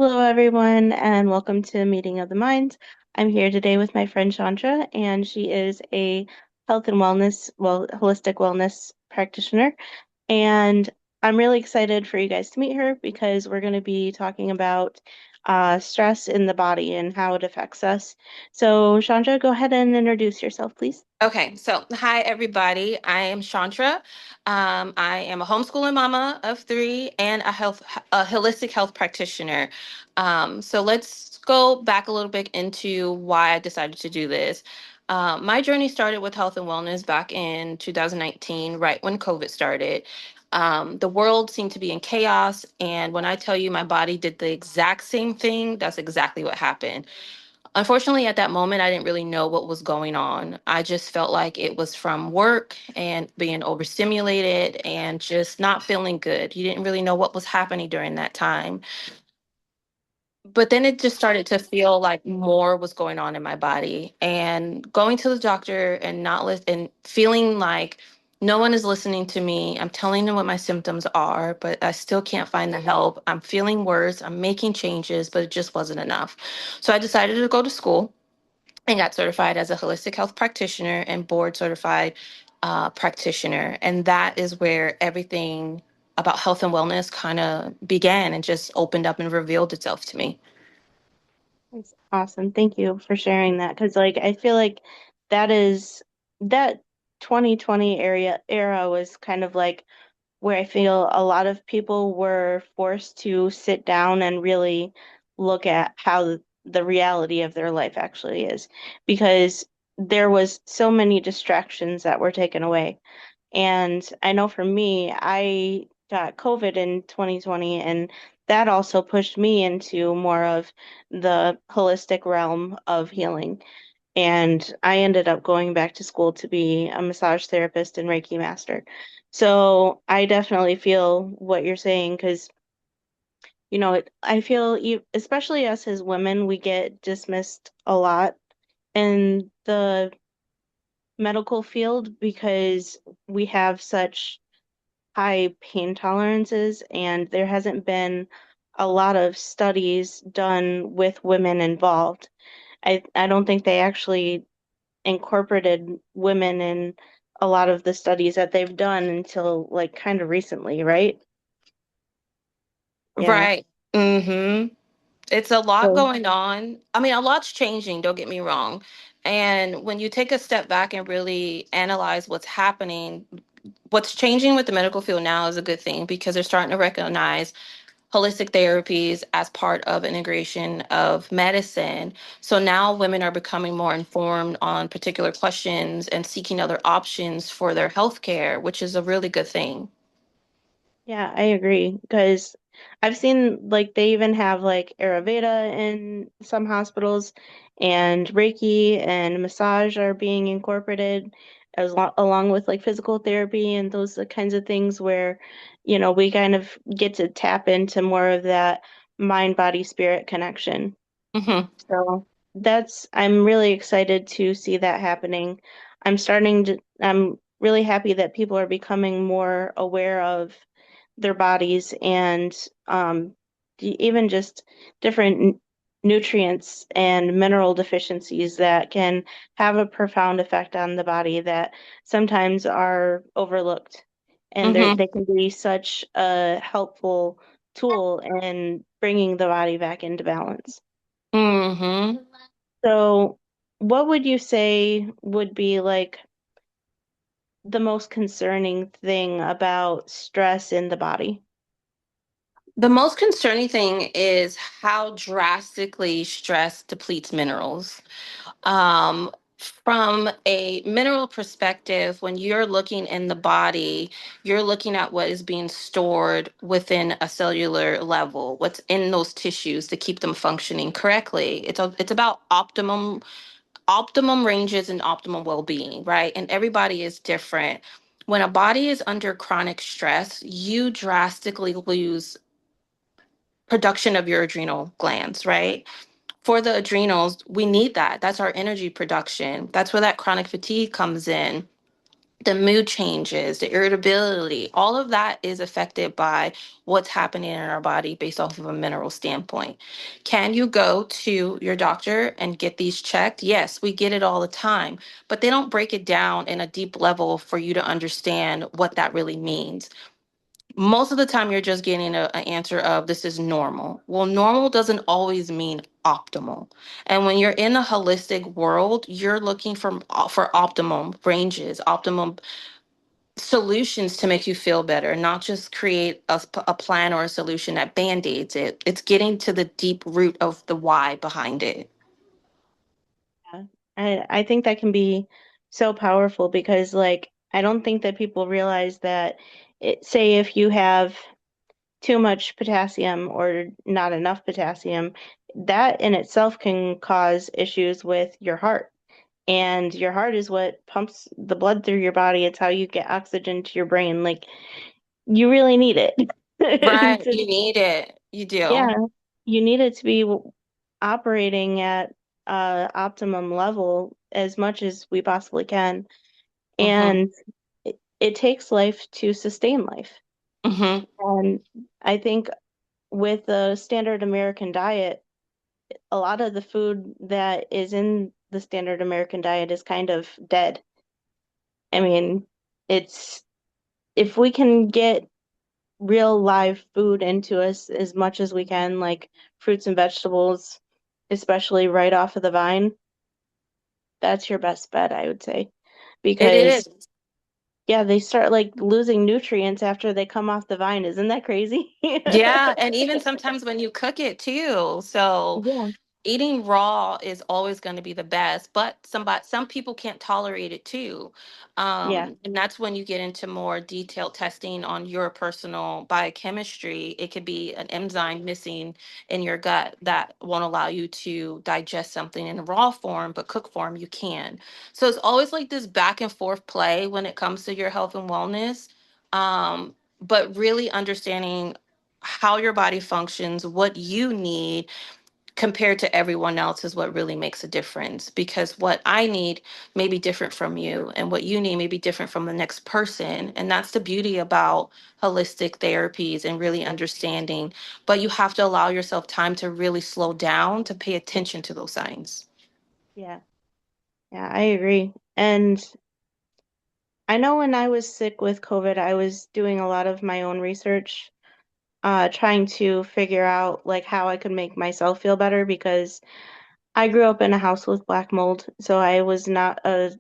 Hello, everyone, and welcome to Meeting of the Minds. I'm here today with my friend Shauntra, and she is a health and wellness, holistic wellness practitioner. And I'm really excited for you guys to meet her because we're going to be talking about stress in the body and how it affects us. So, Shauntra, go ahead and introduce yourself, please. Okay, so hi everybody. I am Shauntra. I am a homeschooling mama of three and a holistic health practitioner. So let's go back a little bit into why I decided to do this. My journey started with health and wellness back in 2019, right when COVID started. The world seemed to be in chaos, and when I tell you my body did the exact same thing, that's exactly what happened. Unfortunately, at that moment, I didn't really know what was going on. I just felt like it was from work and being overstimulated and just not feeling good. You didn't really know what was happening during that time. But then it just started to feel like more was going on in my body, and going to the doctor and not and feeling like no one is listening to me. I'm telling them what my symptoms are, but I still can't find the help. I'm feeling worse. I'm making changes, but it just wasn't enough. So I decided to go to school and got certified as a holistic health practitioner and board certified practitioner. And that is where everything about health and wellness kind of began and just opened up and revealed itself to me. That's awesome. Thank you for sharing that. Because I feel like that 2020 era was kind of like where I feel a lot of people were forced to sit down and really look at how the reality of their life actually is, because there was so many distractions that were taken away. And I know for me, I got COVID in 2020, and that also pushed me into more of the holistic realm of healing. And I ended up going back to school to be a massage therapist and Reiki master. So I definitely feel what you're saying because, I feel, especially us as women, we get dismissed a lot in the medical field because we have such high pain tolerances, and there hasn't been a lot of studies done with women involved. I don't think they actually incorporated women in a lot of the studies that they've done until like kind of recently, right? Yeah. Right. Mm-hmm. It's a lot So, going on. I mean, a lot's changing, don't get me wrong. And when you take a step back and really analyze what's happening, what's changing with the medical field now is a good thing because they're starting to recognize holistic therapies as part of integration of medicine. So now women are becoming more informed on particular questions and seeking other options for their health care, which is a really good thing. yeah, I agree because I've seen like they even have like Ayurveda in some hospitals, and Reiki and massage are being incorporated along with like physical therapy and those kinds of things where, we kind of get to tap into more of that mind, body, spirit connection. Hmm. So I'm really excited to see that happening. I'm really happy that people are becoming more aware of their bodies and even just different nutrients and mineral deficiencies that can have a profound effect on the body that sometimes are overlooked. And Hmm. they can be such a helpful tool in bringing the body back into balance. Hmm. So, what would you say would be like the most concerning thing about stress in the body? The most concerning thing is how drastically stress depletes minerals. From a mineral perspective, when you're looking in the body, you're looking at what is being stored within a cellular level, what's in those tissues to keep them functioning correctly. It's about optimum ranges and optimal well-being, right? And everybody is different. When a body is under chronic stress, you drastically lose production of your adrenal glands, right? For the adrenals, we need that. That's our energy production. That's where that chronic fatigue comes in. the mood changes, the irritability, all of that is affected by what's happening in our body based off of a mineral standpoint. Can you go to your doctor and get these checked? Yes, we get it all the time, but they don't break it down in a deep level for you to understand what that really means. Most of the time, you're just getting an answer of this is normal. Well, normal doesn't always mean optimal. And when you're in a holistic world, you're looking for optimum ranges, optimum solutions to make you feel better, not just create a plan or a solution that band-aids it. It's getting to the deep root of the why behind it. Yeah. I think that can be so powerful because like I don't think that people realize that say if you have too much potassium or not enough potassium, that in itself can cause issues with your heart. And your heart is what pumps the blood through your body. It's how you get oxygen to your brain. Like you really need it. Right. To, You need it. You yeah, do. you need it to be operating at optimum level as much as we possibly can. Mm-hmm. And it takes life to sustain life. Mm-hmm. And I think with the standard American diet, a lot of the food that is in the standard American diet is kind of dead. I mean, it's if we can get real live food into us as much as we can, like fruits and vegetables, especially right off of the vine, that's your best bet, I would say. It Because is. yeah, they start like losing nutrients after they come off the vine. Isn't that crazy? Yeah, and even sometimes when you cook it too. So Yeah, eating raw is always going to be the best, but some people can't tolerate it too. yeah, And that's when you get into more detailed testing on your personal biochemistry. It could be an enzyme missing in your gut that won't allow you to digest something in raw form, but cook form you can. So it's always like this back and forth play when it comes to your health and wellness. But really understanding how your body functions, what you need compared to everyone else is what really makes a difference, because what I need may be different from you and what you need may be different from the next person, and that's the beauty about holistic therapies and really understanding. But you have to allow yourself time to really slow down to pay attention to those signs. yeah, yeah, I agree. And I know when I was sick with COVID, I was doing a lot of my own research, trying to figure out like how I could make myself feel better because I grew up in a house with black mold, so I was not a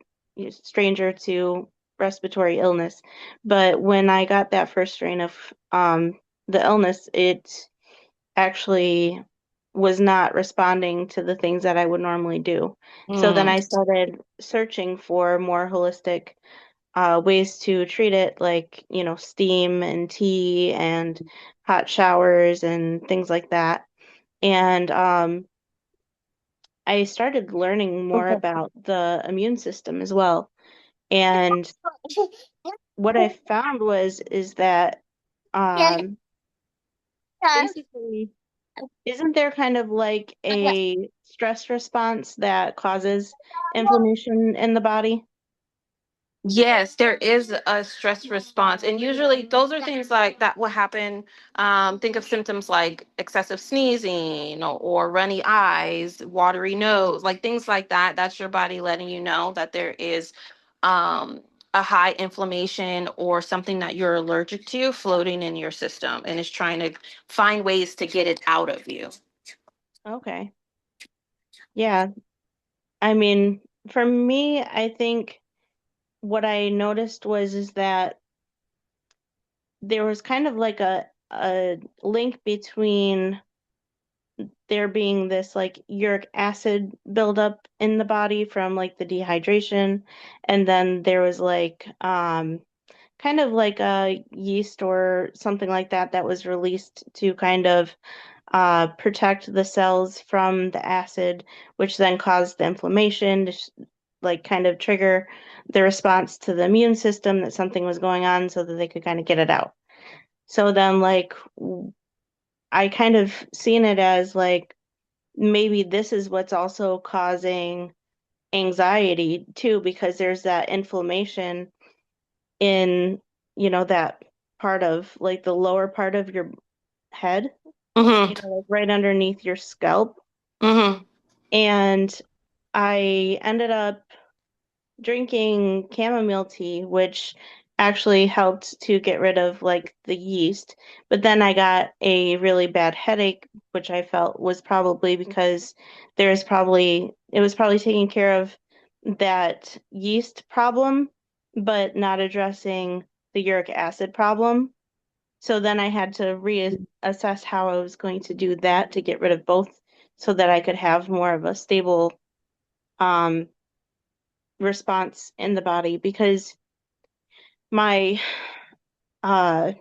stranger to respiratory illness. But when I got that first strain of the illness, it actually was not responding to the things that I would normally do. So then Mm. I started searching for more holistic ways to treat it, like, steam and tea and hot showers and things like that. And I started learning more about the immune system as well. And what I found was is that um, basically, isn't there kind of like a stress response that causes inflammation in the body? Yes, there is a stress response. And usually those are things like that will happen. Think of symptoms like excessive sneezing or runny eyes, watery nose, like things like that. That's your body letting you know that there is um, a high inflammation or something that you're allergic to floating in your system and is trying to find ways to get it out of you. Okay. Yeah. I mean, for me, I think what I noticed was is that there was kind of like a link between there being this like uric acid buildup in the body from like the dehydration, and then there was like kind of like a yeast or something like that that was released to kind of protect the cells from the acid, which then caused the inflammation to like kind of trigger the response to the immune system that something was going on so that they could kind of get it out. So then like I kind of seen it as like maybe this is what's also causing anxiety too, because there's that inflammation in, that part of like the lower part of your head, Mm-hmm. like right underneath your scalp. Mm-hmm. And I ended up drinking chamomile tea, which actually helped to get rid of like the yeast. But then I got a really bad headache, which I felt was probably because it was probably taking care of that yeast problem, but not addressing the uric acid problem. So then I had to reassess how I was going to do that to get rid of both so that I could have more of a stable um response in the body because my uh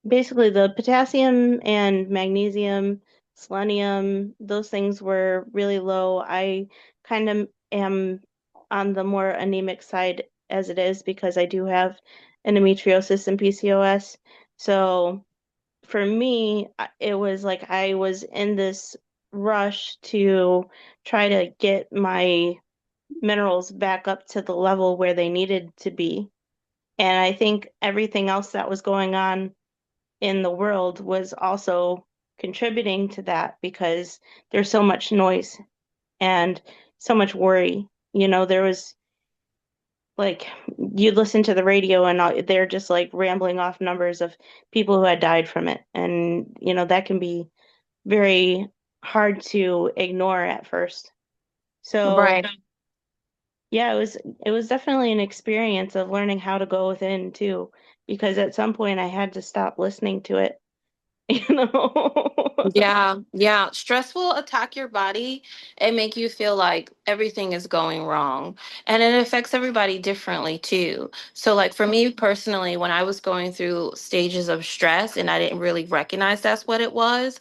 basically the potassium and magnesium, selenium, those things were really low. I kind of am on the more anemic side as it is because I do have endometriosis and PCOS. So for me, it was like I was in this rush to try to get my minerals back up to the level where they needed to be. And I think everything else that was going on in the world was also contributing to that because there's so much noise and so much worry. There was like you listen to the radio and they're just like rambling off numbers of people who had died from it. And, that can be very hard to ignore at first. So, Right. yeah, it was definitely an experience of learning how to go within too, because at some point I had to stop listening to it, you know. Yeah, yeah. Stress will attack your body and make you feel like everything is going wrong. And it affects everybody differently too. So, like for me personally, when I was going through stages of stress and I didn't really recognize that's what it was,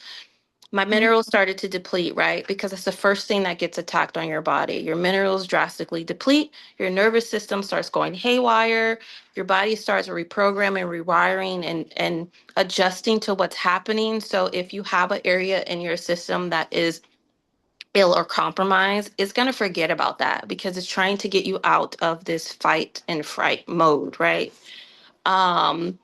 my Mhm. minerals started to deplete, right? Because it's the first thing that gets attacked on your body. Your minerals drastically deplete, your nervous system starts going haywire, your body starts reprogramming, rewiring, and adjusting to what's happening. So if you have an area in your system that is ill or compromised, it's going to forget about that because it's trying to get you out of this fight and fright mode, right? Um,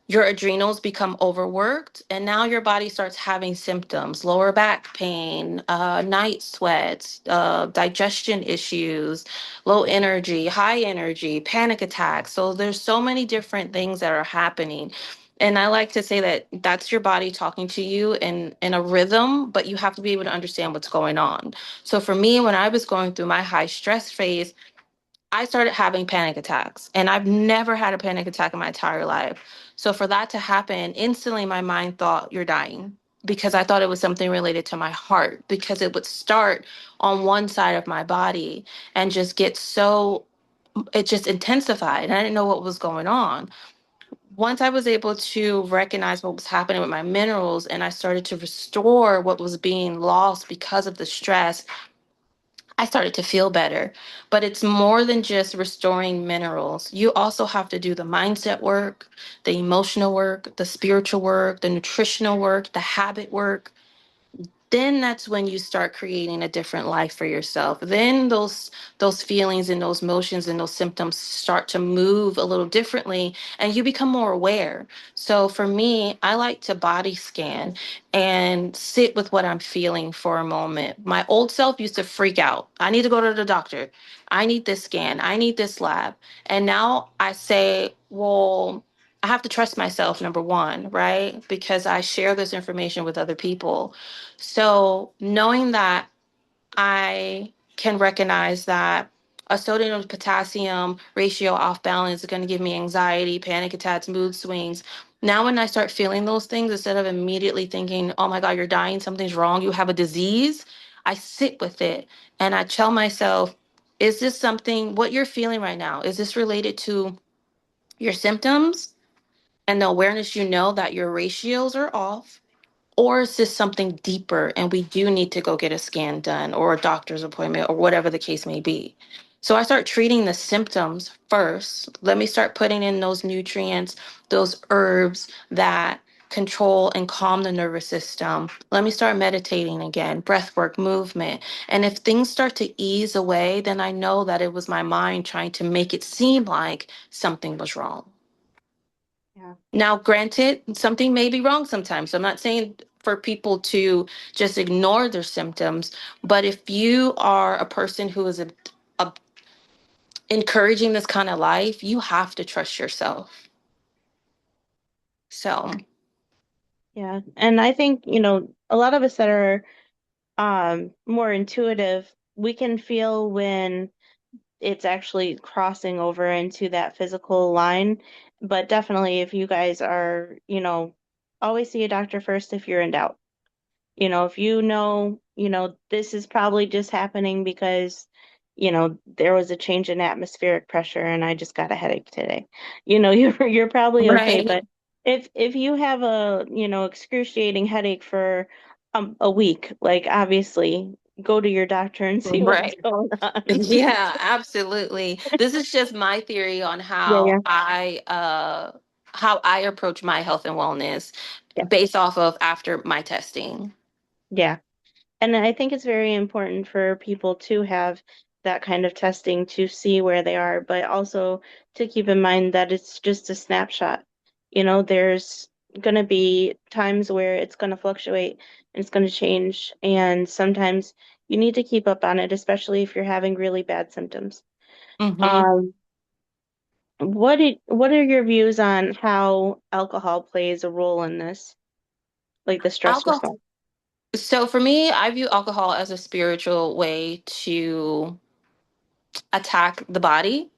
your adrenals become overworked and now your body starts having symptoms: lower back pain, night sweats, digestion issues, low energy, high energy, panic attacks. So there's so many different things that are happening, and I like to say that that's your body talking to you in a rhythm, but you have to be able to understand what's going on. So for me, when I was going through my high stress phase, I started having panic attacks, and I've never had a panic attack in my entire life. So for that to happen, instantly my mind thought you're dying, because I thought it was something related to my heart, because it would start on one side of my body and just get so, it just intensified. And I didn't know what was going on. Once I was able to recognize what was happening with my minerals and I started to restore what was being lost because of the stress, I started to feel better. But it's more than just restoring minerals. You also have to do the mindset work, the emotional work, the spiritual work, the nutritional work, the habit work. Then that's when you start creating a different life for yourself. Then those feelings and those motions and those symptoms start to move a little differently and you become more aware. So for me, I like to body scan and sit with what I'm feeling for a moment. My old self used to freak out. I need to go to the doctor. I need this scan. I need this lab. And now I say, well, I have to trust myself, number one, right? Because I share this information with other people. So knowing that I can recognize that a sodium to potassium ratio off balance is going to give me anxiety, panic attacks, mood swings. Now, when I start feeling those things, instead of immediately thinking, oh my God, you're dying, something's wrong, you have a disease, I sit with it and I tell myself, is this something, what you're feeling right now, is this related to your symptoms and the awareness you know that your ratios are off? Or is this something deeper and we do need to go get a scan done or a doctor's appointment or whatever the case may be? So I start treating the symptoms first. Let me start putting in those nutrients, those herbs that control and calm the nervous system. Let me start meditating again, breath work, movement. And if things start to ease away, then I know that it was my mind trying to make it seem like something was wrong. Yeah. Now, granted, something may be wrong sometimes. So I'm not saying for people to just ignore their symptoms, but if you are a person who is a encouraging this kind of life, you have to trust yourself. So, Yeah. And I think, a lot of us that are more intuitive, we can feel when it's actually crossing over into that physical line. But definitely if you guys are, always see a doctor first if you're in doubt. If this is probably just happening because, there was a change in atmospheric pressure and I just got a headache today. You're probably okay. right, But if you have a, excruciating headache for a week, like obviously go to your doctor and see what's right. going on. Yeah, absolutely. This is just my theory on Yeah, yeah, how I approach my health and wellness yeah, based off of after my testing. yeah. And I think it's very important for people to have that kind of testing to see where they are, but also to keep in mind that it's just a snapshot. There's going to be times where it's going to fluctuate and it's going to change. And sometimes you need to keep up on it, especially if you're having really bad symptoms. Hmm. Um, what are your views on how alcohol plays a role in this, like the stress Alcohol. response? So for me, I view alcohol as a spiritual way to attack the body,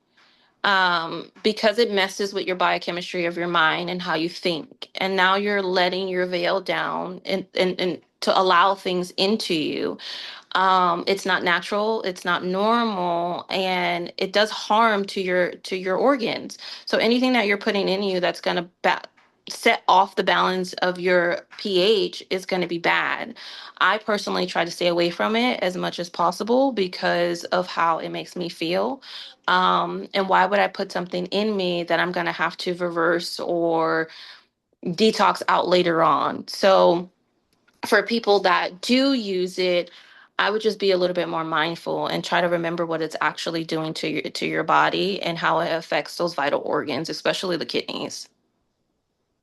because it messes with your biochemistry of your mind and how you think. And now you're letting your veil down and to allow things into you. It's not natural, it's not normal, and it does harm to your organs. So anything that you're putting in you that's going to set off the balance of your pH is going to be bad. I personally try to stay away from it as much as possible because of how it makes me feel. And why would I put something in me that I'm going to have to reverse or detox out later on? So for people that do use it, I would just be a little bit more mindful and try to remember what it's actually doing to your body and how it affects those vital organs, especially the kidneys.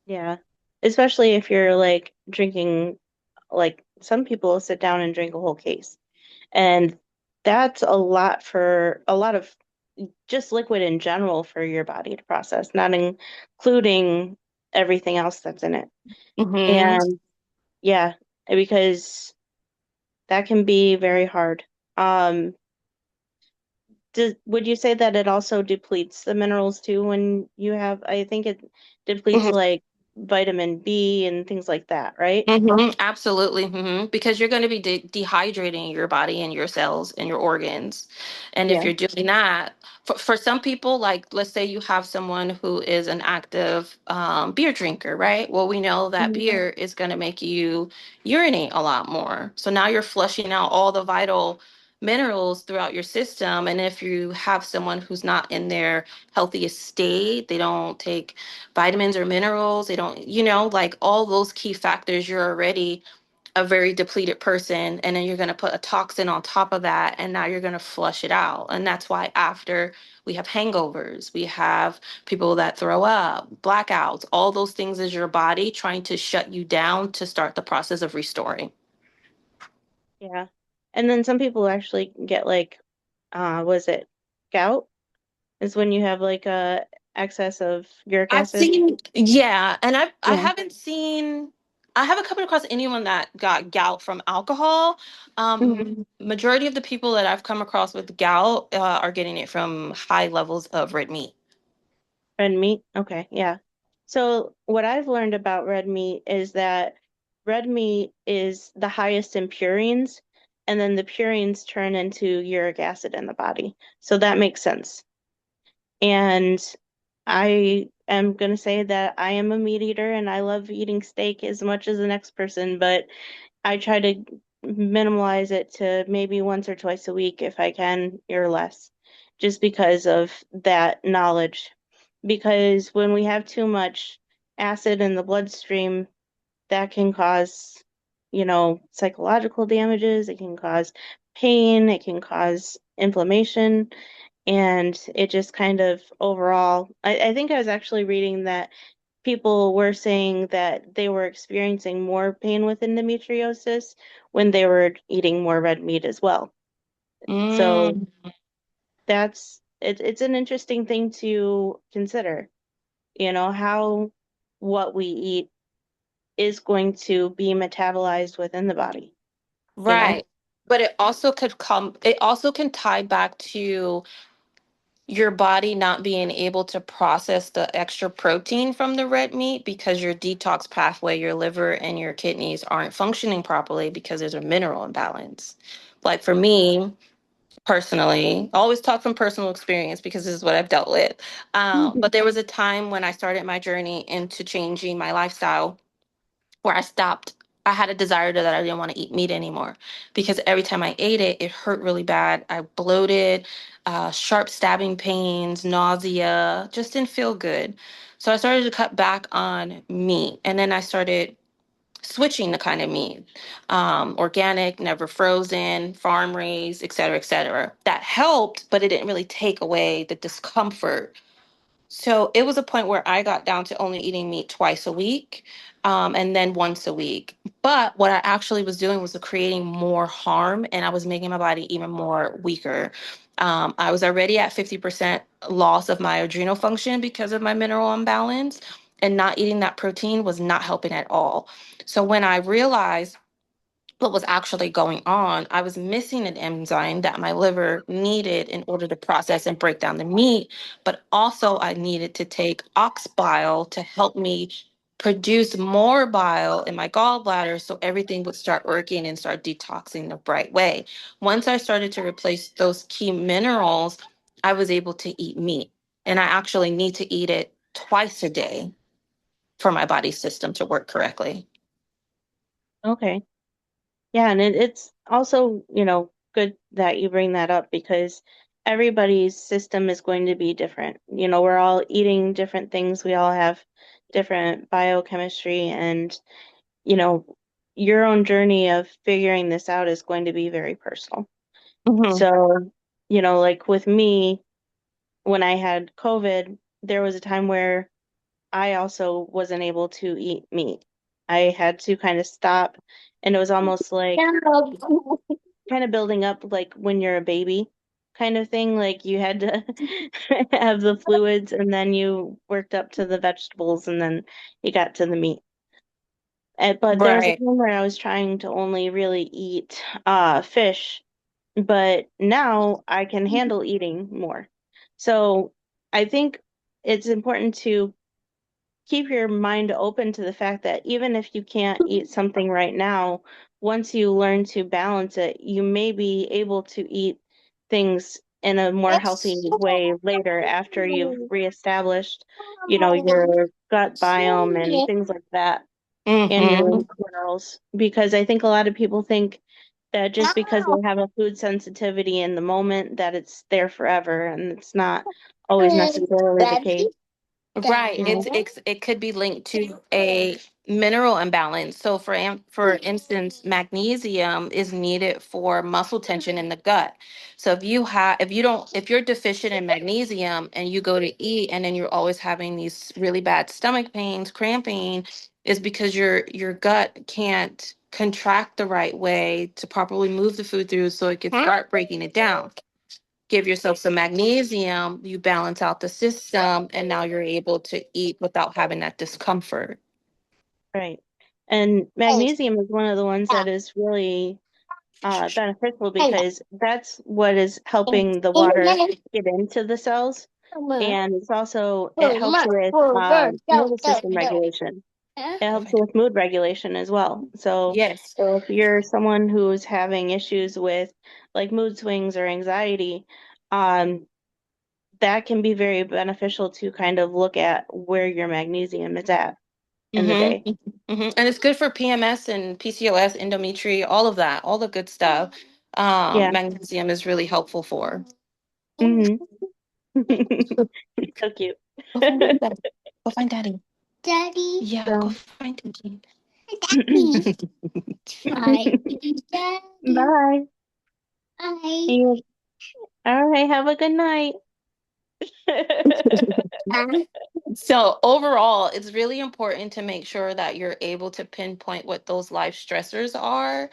Yeah. Especially if you're like drinking, like some people sit down and drink a whole case. And that's a lot for a lot of just liquid in general for your body to process, not including everything else that's in it. Hmm. And yeah, because that can be very hard. Um, would you say that it also depletes the minerals too when you have, I think it depletes like vitamin B and things like that, right? Absolutely. Because you're going to be dehydrating your body and your cells and your organs. And if Yeah. you're doing that, for some people, like let's say you have someone who is an active beer drinker, right? Well, we know that Mhm. beer is going to make you urinate a lot more. So now you're flushing out all the vital minerals throughout your system. And if you have someone who's not in their healthiest state, they don't take vitamins or minerals, they don't, like all those key factors, you're already a very depleted person. And then you're going to put a toxin on top of that. And now you're going to flush it out. And that's why after we have hangovers, we have people that throw up, blackouts, all those things is your body trying to shut you down to start the process of restoring. Yeah. And then some people actually get like, was it gout? Is when you have like a excess of uric I've acid. seen, yeah, and I Yeah. haven't seen, I haven't come across anyone that got gout from alcohol. Mhm. Majority of the people that I've come across with gout are getting it from high levels of red meat. Red meat. Okay. Yeah. So what I've learned about red meat is that red meat is the highest in purines, and then the purines turn into uric acid in the body. So that makes sense. And I am going to say that I am a meat eater and I love eating steak as much as the next person, but I try to minimize it to maybe once or twice a week if I can or less, just because of that knowledge. Because when we have too much acid in the bloodstream, that can cause, psychological damages. It can cause pain. It can cause inflammation. And it just kind of overall, I think I was actually reading that people were saying that they were experiencing more pain with endometriosis when they were eating more red meat as well. So Mm, it's an interesting thing to consider, how what we eat is going to be metabolized within the body, you know? right. But it also can tie back to your body not being able to process the extra protein from the red meat because your detox pathway, your liver and your kidneys aren't functioning properly because there's a mineral imbalance. Like for me personally, I always talk from personal experience because this is what I've dealt with. But there was a time when I started my journey into changing my lifestyle where I stopped. I had a desire that I didn't want to eat meat anymore because every time I ate it, it hurt really bad. I bloated, sharp stabbing pains, nausea, just didn't feel good. So I started to cut back on meat. And then I started switching the kind of meat, organic, never frozen, farm raised, et cetera, et cetera. That helped, but it didn't really take away the discomfort. So it was a point where I got down to only eating meat twice a week, and then once a week. But what I actually was doing was creating more harm, and I was making my body even more weaker. I was already at 50% loss of my adrenal function because of my mineral imbalance, and not eating that protein was not helping at all. So when I realized what was actually going on, I was missing an enzyme that my liver needed in order to process and break down the meat, but also I needed to take ox bile to help me produce more bile in my gallbladder so everything would start working and start detoxing the right way. Once I started to replace those key minerals, I was able to eat meat. And I actually need to eat it twice a day for my body system to work correctly. Okay. Yeah, and it's also, good that you bring that up because everybody's system is going to be different. We're all eating different things. We all have different biochemistry and, you know, your own journey of figuring this out is going to be very personal. Hmm. So, like with me, when I had COVID, there was a time where I also wasn't able to eat meat. I had to kind of stop, and it was almost like kind of building up like when you're a baby kind of thing. Like you had to have the fluids, and then you worked up to the vegetables, and then you got to the meat. But there was a Right. time where I was trying to only really eat fish, but now I can handle eating more. So I think it's important to keep your mind open to the fact that even if you can't eat something right now, once you learn to balance it, you may be able to eat things in a more healthy way later after you've reestablished, your gut biome and things like that and your Hmm. minerals. Because I think a lot of people think that just because they have a food sensitivity in the moment that it's there forever, and it's not always necessarily the case, Right. you know? It could be linked to a mineral imbalance. So for instance, magnesium is needed for muscle tension in the gut. So if you're deficient in magnesium and you go to eat and then you're always having these really bad stomach pains, cramping, is because your gut can't contract the right way to properly move the food through so it can start breaking it down. Give yourself some magnesium, you balance out the system, and now you're able to eat without having that discomfort. Right. And magnesium is one of the ones that is really beneficial because that's what is helping the water get into the cells. And it helps with nervous system regulation. It Go helps find with mood regulation as well. So Yes. if you're someone who's having issues with like mood swings or anxiety, um, that can be very beneficial to kind of look at where your magnesium is at in the day. Mm-hmm. And it's good for PMS and PCOS, endometry, all of that, all the good stuff. Yeah. Magnesium is really helpful for. Hmm. So cute. Go find daddy. Go find daddy. Yeah, go So, find daddy. Bye. Bye. Bye. You, all right, have a good night. So overall, it's really important to make sure that you're able to pinpoint what those life stressors are,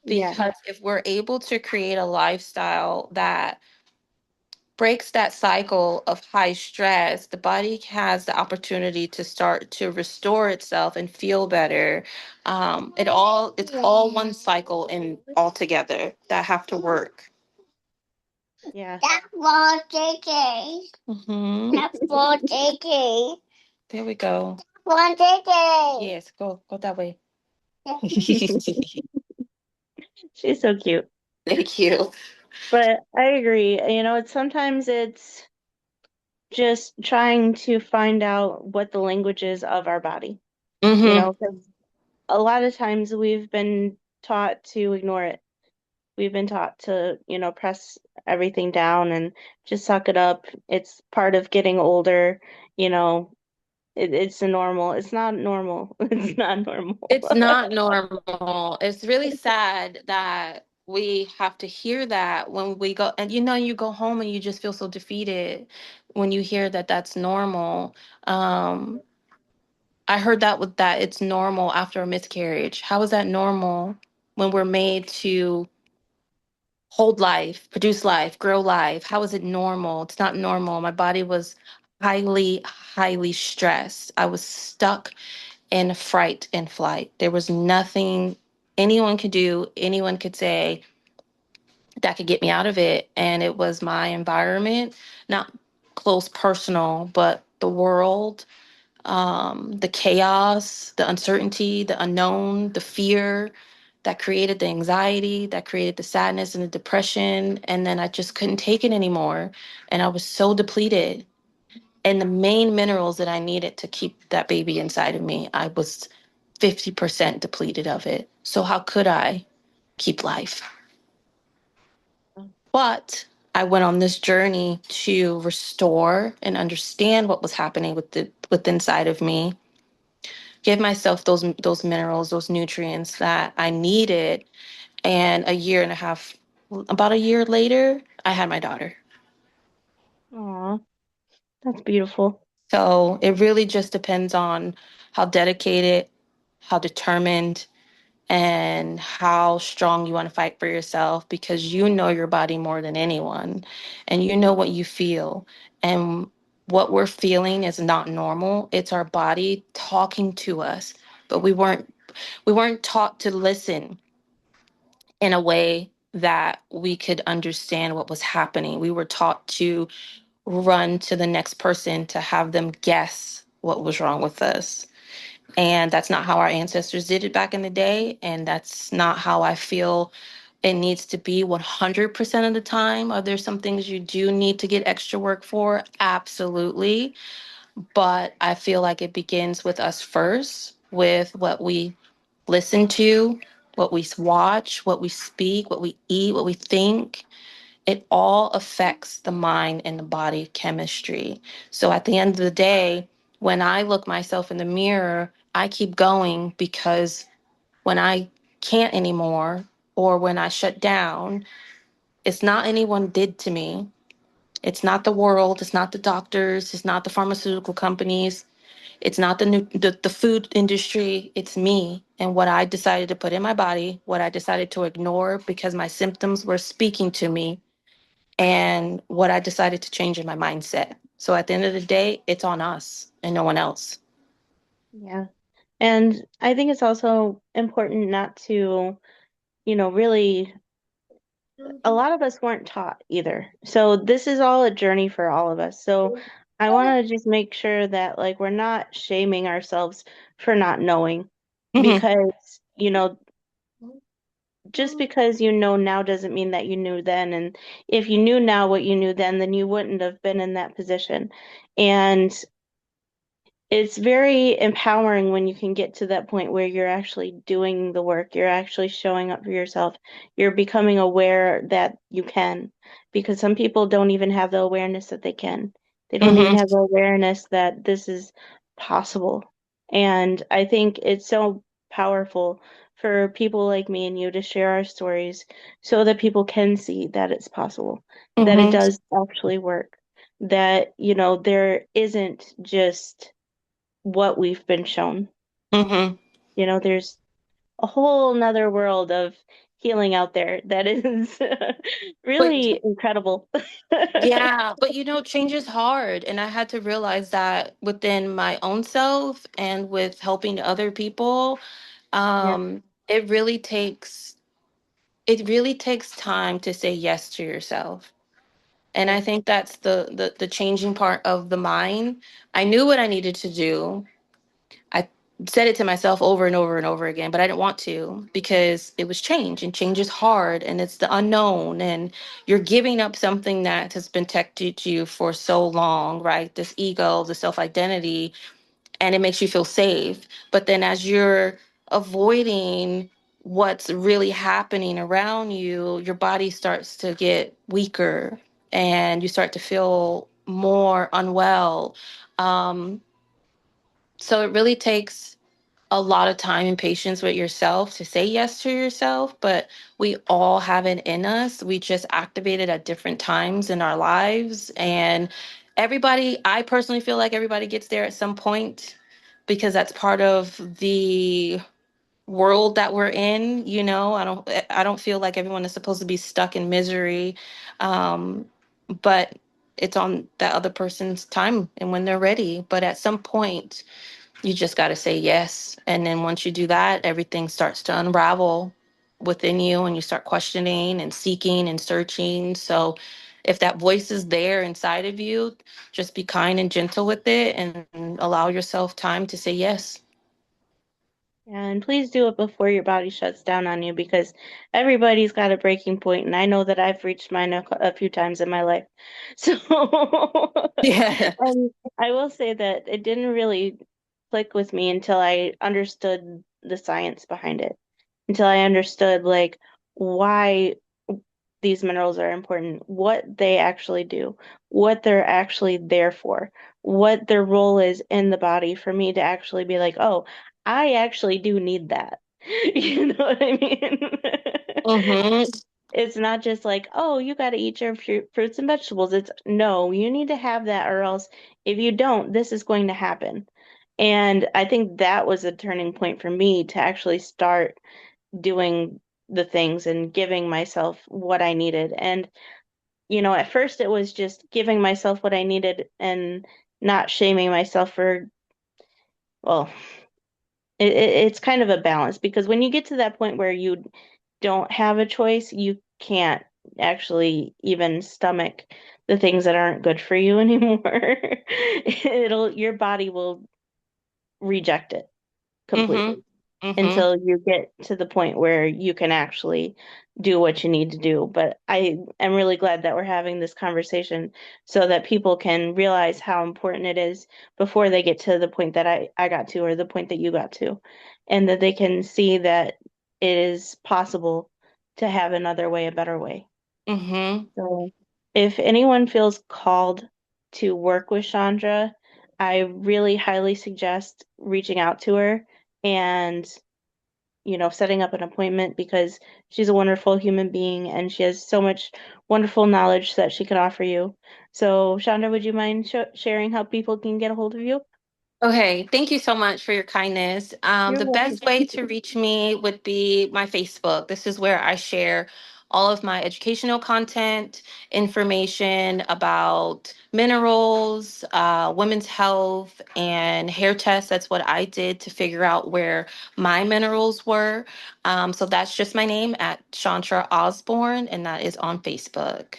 Yeah, because if we're able to create a lifestyle that breaks that cycle of high stress, the body has the opportunity to start to restore itself and feel better. It's all one cycle and all together that have to work. yeah. That's for JK. That's for JK. There we go. For JK. Yes, go that way. She's so cute. Thank you. But I agree. Sometimes it's just trying to find out what the language is of our body, Hmm. 'cause a lot of times we've been taught to ignore it. We've been taught to, press everything down and just suck it up. It's part of getting older, you know, it's a normal. It's not normal. It's not normal. It's not normal. It's really sad that we have to hear that when we go, and you go home and you just feel so defeated when you hear that that's normal. Um, I heard that with that it's normal after a miscarriage. How is that normal when we're made to hold life, produce life, grow life? How is it normal? It's not normal. My body was highly, highly stressed. I was stuck in fright and flight. There was nothing anyone could do, anyone could say that could get me out of it. And it was my environment, not close personal, but the world, the chaos, the uncertainty, the unknown, the fear that created the anxiety, that created the sadness and the depression. And then I just couldn't take it anymore. And I was so depleted. And the main minerals that I needed to keep that baby inside of me, I was 50% depleted of it. So how could I keep life? But I went on this journey to restore and understand what was happening with inside of me, give myself those minerals, those nutrients that I needed. And a year and a half, about a year later, I had my daughter. Aw, that's beautiful. So it really just depends on how dedicated, how determined, and how strong you want to fight for yourself, because you know your body more than anyone and you know what you feel. And what we're feeling is not normal. It's our body talking to us, but we weren't taught to listen in a way that we could understand what was happening. We were taught to run to the next person to have them guess what was wrong with us. And that's not how our ancestors did it back in the day. And that's not how I feel it needs to be 100% of the time. Are there some things you do need to get extra work for? Absolutely. But I feel like it begins with us first, with what we listen to, what we watch, what we speak, what we eat, what we think. It all affects the mind and the body chemistry. So at the end of the day, when I look myself in the mirror, I keep going, because when I can't anymore or when I shut down, it's not anyone did to me. It's not the world, it's not the doctors, it's not the pharmaceutical companies, it's not the food industry, it's me and what I decided to put in my body, what I decided to ignore because my symptoms were speaking to me, and what I decided to change in my mindset. So at the end of the day, it's on us and no one else. Yeah. And I think it's also important not to, really, a lot of us weren't taught either. So this is all a journey for all of us. So I want to just make sure that like we're not shaming ourselves for not knowing Hmm. because, just because you know now doesn't mean that you knew then. And if you knew now what you knew then you wouldn't have been in that position. And it's very empowering when you can get to that point where you're actually doing the work, you're actually showing up for yourself, you're becoming aware that you can, because some people don't even have the awareness that they can. They don't even Hmm. have the awareness that this is possible. And I think it's so powerful for people like me and you to share our stories so that people can see that it's possible, that it Mm-hmm. does actually work, that, there isn't just what we've been shown. Mm-hmm. There's a whole nother world of healing out there that is But really incredible. yeah, but change is hard. And I had to realize that within my own self and with helping other people, Yeah, um, it really takes it really takes time to say yes to yourself. And I right. think that's the changing part of the mind. I knew what I needed to do. I said it to myself over and over and over again, but I didn't want to because it was change, and change is hard, and it's the unknown, and you're giving up something that has been protected you for so long, right? This ego, the self identity, and it makes you feel safe. But then as you're avoiding what's really happening around you, your body starts to get weaker and you start to feel more unwell. Um, so it really takes a lot of time and patience with yourself to say yes to yourself, but we all have it in us. We just activate it at different times in our lives. And I personally feel like everybody gets there at some point because that's part of the world that we're in. I don't feel like everyone is supposed to be stuck in misery. Um, but it's on that other person's time and when they're ready. But at some point, you just got to say yes. And then once you do that, everything starts to unravel within you and you start questioning and seeking and searching. So if that voice is there inside of you, just be kind and gentle with it and allow yourself time to say yes. And please do it before your body shuts down on you because everybody's got a breaking point, and I know that I've reached mine a few times in my life. So, Yeah. and I will say that it didn't really click with me until I understood the science behind it, until I understood like why these minerals are important, what they actually do, what they're actually there for, what their role is in the body for me to actually be like, oh, I actually do need that. You know what I mean? Mm-hmm. It's not just like, oh, you got to eat your fruits and vegetables. It's no, you need to have that, or else if you don't, this is going to happen. And I think that was a turning point for me to actually start doing the things and giving myself what I needed. And, at first it was just giving myself what I needed and not shaming myself for, well, it's kind of a balance because when you get to that point where you don't have a choice, you can't actually even stomach the things that aren't good for you anymore. Your body will reject it Mm-hmm. completely Mm-hmm. until you get to the point where you can actually do what you need to do. But I am really glad that we're having this conversation so that people can realize how important it is before they get to the point that I got to or the point that you got to, and that they can see that it is possible to have another way, a better way. Mm-hmm. So if anyone feels called to work with Chandra, I really highly suggest reaching out to her and setting up an appointment because she's a wonderful human being and she has so much wonderful knowledge that she can offer you. So, Chandra, would you mind sharing how people can get a hold of you? Okay, thank you so much for your kindness. You're The welcome. best way to reach me would be my Facebook. This is where I share all of my educational content, information about minerals, women's health, and hair tests. That's what I did to figure out where my minerals were. So that's just my name at Shauntra Osborne, and that is on Facebook.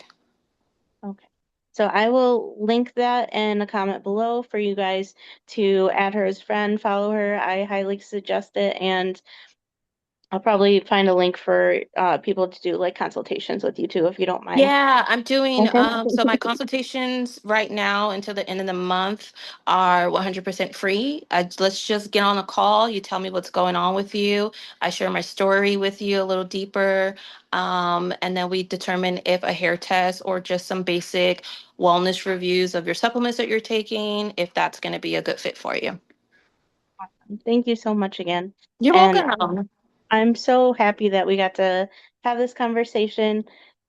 Okay. So I will link that in a comment below for you guys to add her as friend, follow her. I highly suggest it, and I'll probably find a link for people to do like consultations with you too, if you don't mind. Yeah, I'm doing Okay. so my consultations right now until the end of the month are 100% free. Let's just get on a call. You tell me what's going on with you. I share my story with you a little deeper. And then we determine if a hair test or just some basic wellness reviews of your supplements that you're taking, if that's going to be a good fit for you. Thank you so much again. You're And welcome. I'm so happy that we got to have this conversation.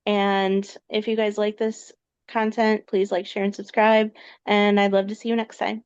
And if you guys like this content, please like, share, and subscribe. And I'd love to see you next time.